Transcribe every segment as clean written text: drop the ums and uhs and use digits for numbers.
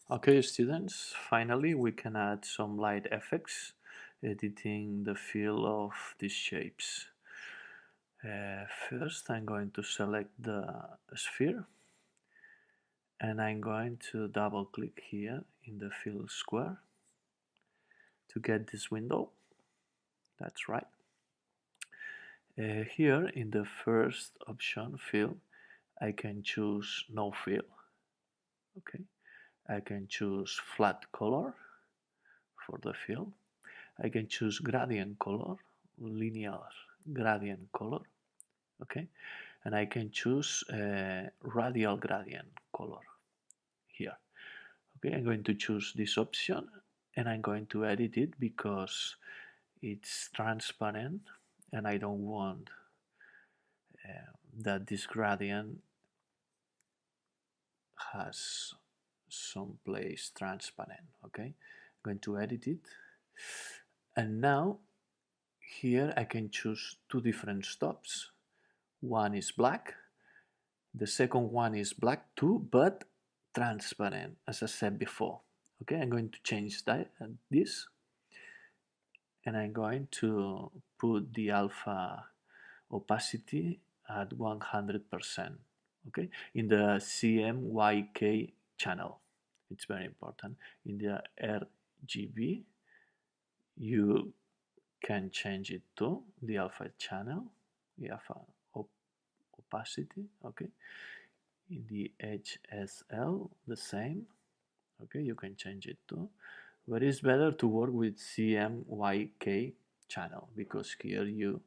Okay, students, finally we can add some light effects, editing the fill of these shapes. First, I'm going to select the sphere, and I'm going to double click here in the fill square to get this window. That's right. Here in the first option, fill, I can choose no fill. Okay, I can choose flat color for the fill. I can choose gradient color, linear gradient color, okay, and I can choose radial gradient color here. Okay, I'm going to choose this option and I'm going to edit it because it's transparent and I don't want that this gradient has some place transparent. Okay, I'm going to edit it, and now here I can choose two different stops. One is black, the second one is black too, but transparent, as I said before. Okay, I'm going to change this, and I'm going to put the alpha opacity at 100%. Okay, in the CMYK channel, it's very important. In the RGB, you can change it to the alpha channel, the alpha opacity. Okay, in the HSL the same. Okay, you can change it too, but it's better to work with CMYK channel because here you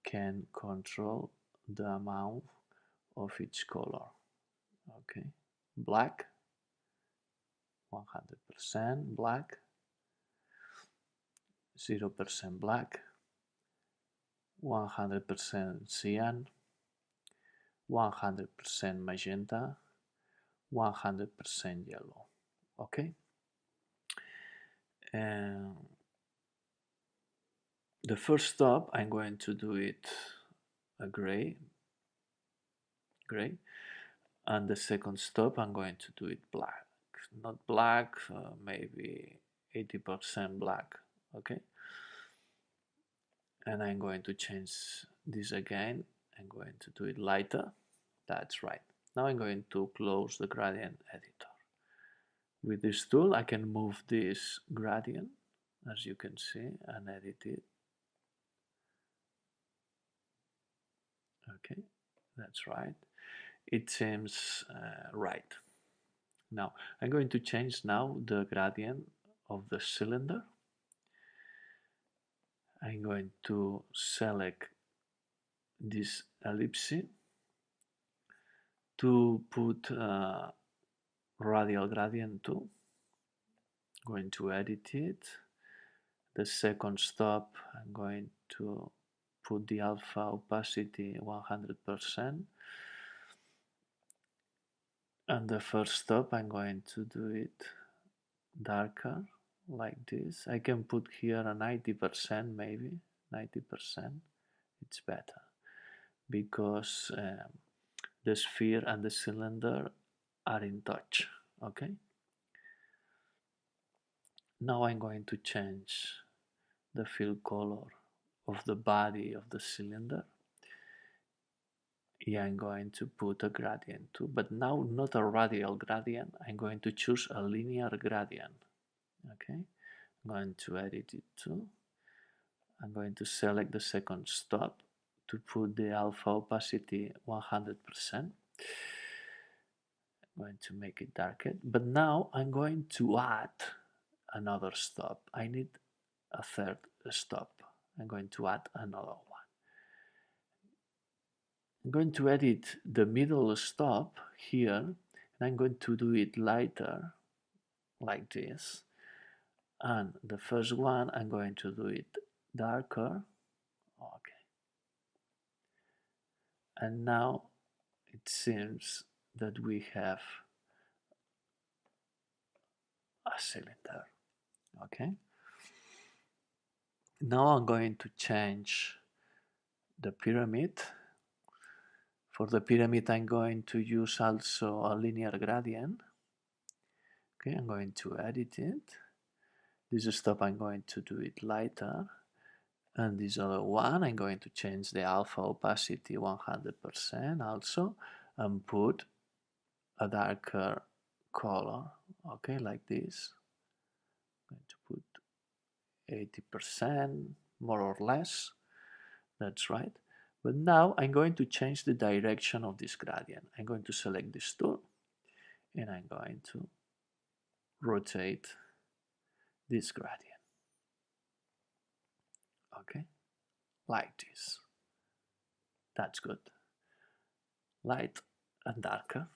can control the amount of each color. Okay, black, 100% black, 0% black, 100% cyan, 100% magenta, 100% yellow. Okay, and the first stop I'm going to do it a gray, and the second stop I'm going to do it black. Not black, maybe 80% black. Okay, and I'm going to change this again. I'm going to do it lighter. That's right. Now I'm going to close the gradient editor. With this tool I can move this gradient, as you can see, and edit it. Okay, that's right. It seems right. Now I'm going to change now the gradient of the cylinder. I'm going to select this ellipse to put radial gradient too. Going to edit it. The second stop I'm going to put the alpha opacity 100%, and the first stop I'm going to do it darker like this. I can put here a 90%, maybe 90%. It's better because the sphere and the cylinder are in touch. Okay, now I'm going to change the fill color of the body of the cylinder. Yeah, I'm going to put a gradient too, but now not a radial gradient. I'm going to choose a linear gradient. Okay, I'm going to edit it too. I'm going to select the second stop to put the alpha opacity 100%. I'm going to make it darker, but now I'm going to add another stop. I need a third stop. I'm going to add another one. I'm going to edit the middle stop here, and I'm going to do it lighter like this, and the first one I'm going to do it darker. Okay, and now it seems that we have a cylinder. Okay, now I'm going to change the pyramid. For the pyramid I'm going to use also a linear gradient Okay, I'm going to edit it. This stop, I'm going to do it lighter. And this other one, I'm going to change the alpha opacity 100% also, and put a darker color, okay, like this. I'm going to put 80%, more or less, that's right. But now I'm going to change the direction of this gradient. I'm going to select this tool, and I'm going to rotate this gradient, okay, like this. That's good. Light and darker.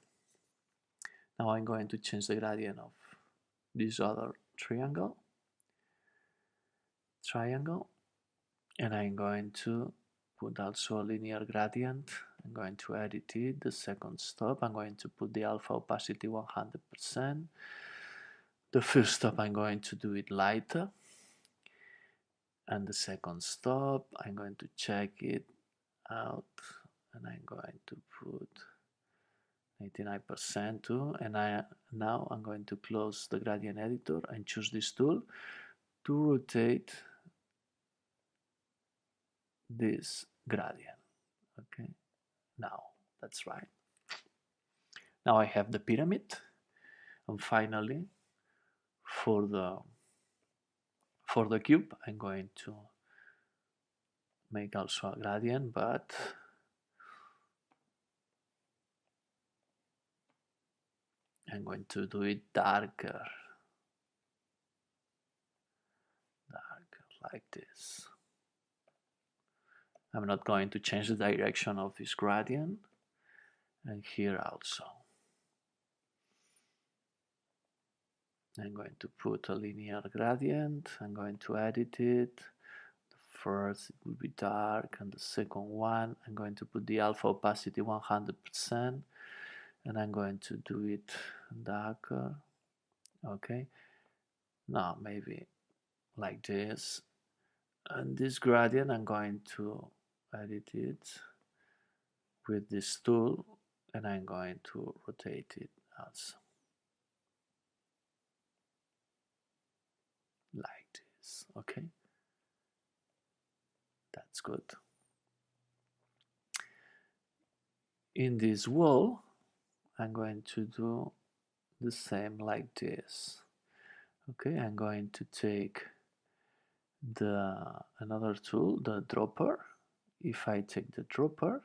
Now I'm going to change the gradient of this other triangle, and I'm going to put also a linear gradient. I'm going to edit it, the second stop, I'm going to put the alpha opacity 100%. The first stop, I'm going to do it lighter, and the second stop, I'm going to check it out, and I'm going to put 89% too, and now I'm going to close the gradient editor and choose this tool to rotate this gradient. Okay, now that's right. Now I have the pyramid, and finally for the cube I'm going to make also a gradient, but I'm going to do it darker, like this. I'm not going to change the direction of this gradient, and here also. I'm going to put a linear gradient, I'm going to edit it. The first it will be dark, and the second one I'm going to put the alpha opacity 100%, and I'm going to do it darker. Okay, now maybe like this, and this gradient I'm going to edit it with this tool, and I'm going to rotate it also like this. Okay, that's good. In this wall I'm going to do the same like this. Okay, I'm going to take another tool, the dropper. If I take the dropper,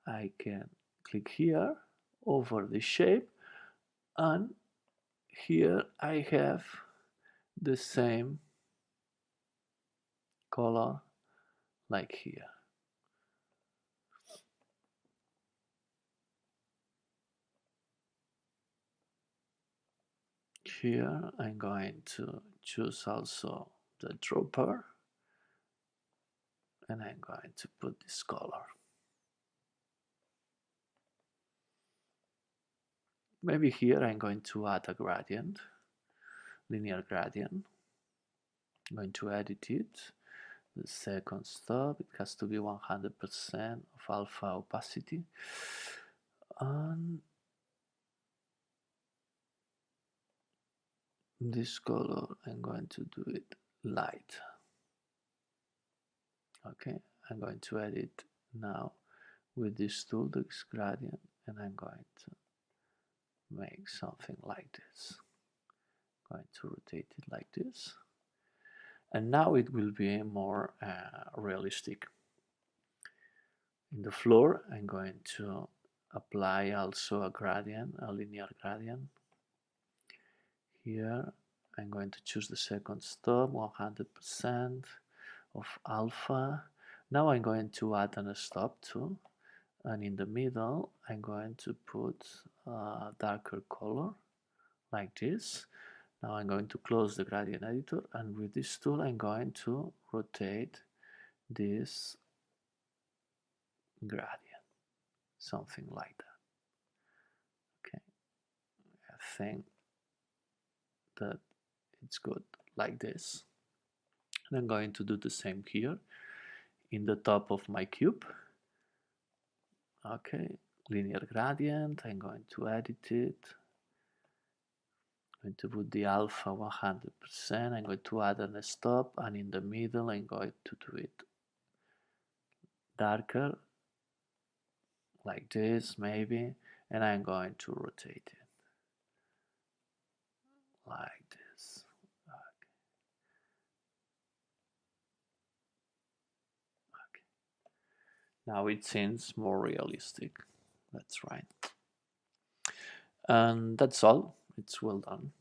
I can click here over the shape, and here I have the same color like here. Here I'm going to choose also the dropper, and I'm going to put this color. Maybe here I'm going to add a gradient, linear gradient. I'm going to edit it. The second stop, it has to be 100% of alpha opacity, and this color I'm going to do it light. Okay, I'm going to edit now with this tool, this gradient, and I'm going to make something like this. I'm going to rotate it like this, and now it will be more realistic. In the floor I'm going to apply also a gradient, a linear gradient. Here I'm going to choose the second stop, 100% of alpha. Now I'm going to add a stop too, and in the middle I'm going to put a darker color like this. Now I'm going to close the gradient editor, and with this tool I'm going to rotate this gradient, something like that. Okay, I think that it's good like this. And I'm going to do the same here in the top of my cube. Okay, linear gradient, I'm going to edit it. I'm going to put the alpha 100%. I'm going to add a stop, and in the middle I'm going to do it darker, like this maybe, and I'm going to rotate it like this. Okay. Okay. Now it seems more realistic. That's right. And that's all. It's well done.